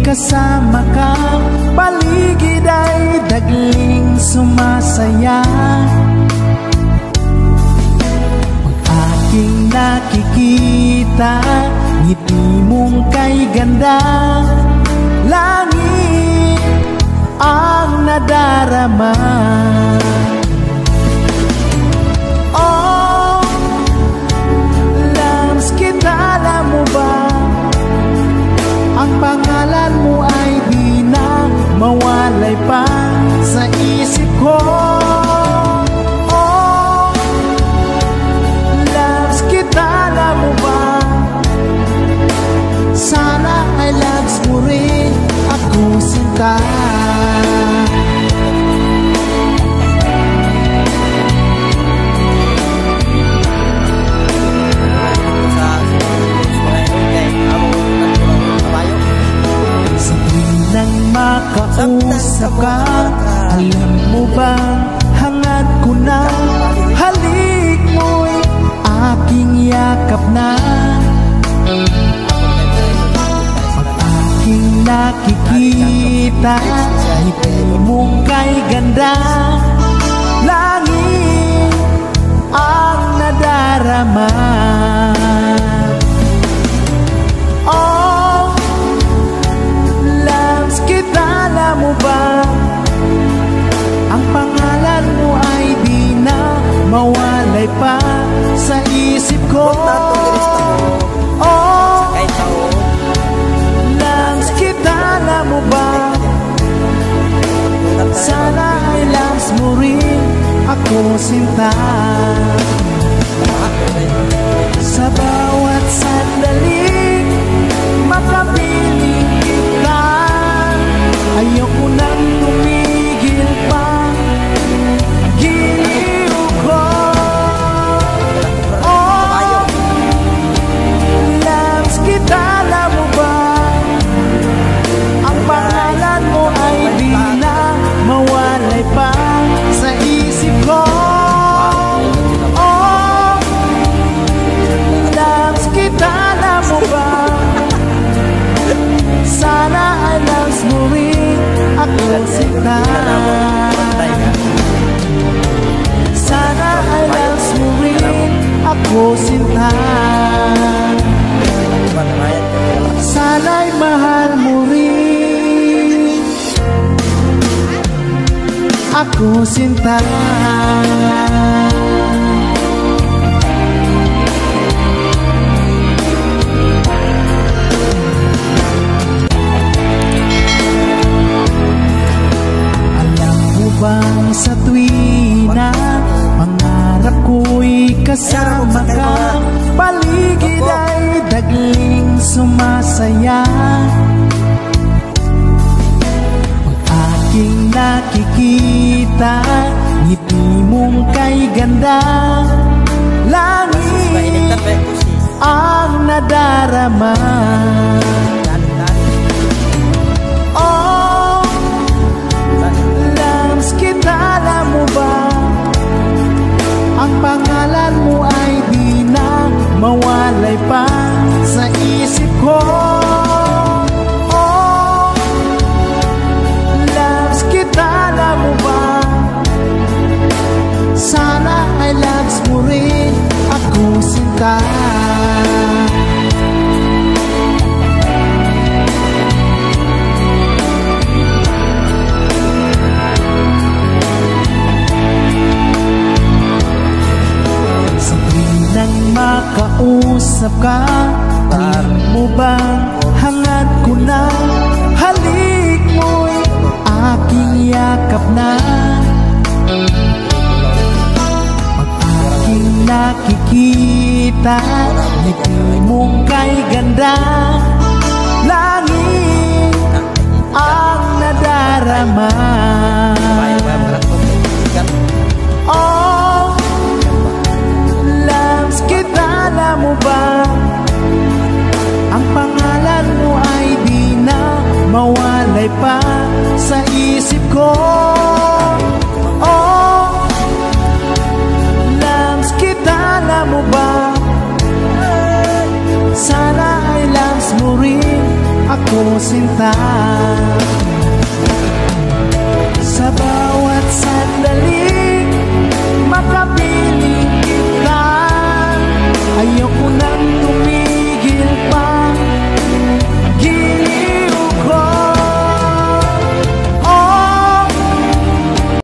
kasama ka, paligid ay dagling sumasaya. Pag aking nakikita, ngiti mong kay ganda, langit ang nadarama. Oh, Lams, kilala mo ba? Ang pangalan mo ay di na mawalay pa sa isip ko. Oh, Lams, kilala mo ba? Sana ay loves mo rin ako, sinta. Sa tuwing nang makausap ka, alam mo bang hangad ko na, halik mo'y aking yakap na. Nakikita, ngiti mong kay ganda, langit ang nadarama. Oh, Lams, kilala mo ba? Ang pangalan mo ay di na mawalay pa sa isip ko. Oh, kilala mo ba? Sana ay loves mo rin ako, sinta. Sa bawat sandali makapiling kita, ayoko nang tumigil pa ang giliw ko. Oh, Lams, kilala mo ba? Ang pangalan mo ay di na mawalay pa sa isip ko. Oh, Lams, kilala mo ba? Sana ay loves mo rin ako, sinta. Sana ay loves mo rin ako, sinta. Sana'y mahal mo rin ako, sinta. Alam mo bang sa tuwina, pangarap ko'y kasama ka, paligid ay dagling sumasaya. Pag aking nakikita, ngiti mong kay ganda, langit ang nadarama. Oh, Lams, kilala mo ba? Ang pangalan mo ay di na mawalay pa sa isip ko. Oh, Lams, kilala mo ba? Sana ay loves mo rin ako, sinta. Nang makausap ka, alam mo bang hangad ko na, halik mo'y aking yakap na. Pag aking nakikita, ngiti mong kay ganda, langit ang nadarama. Oh, Lams, kilala mo ba? Ang pangalan mo ay di na mawalay pa sa isip ko. Oh, Lams, kilala mo ba? Sana ay loves mo rin ako, sinta.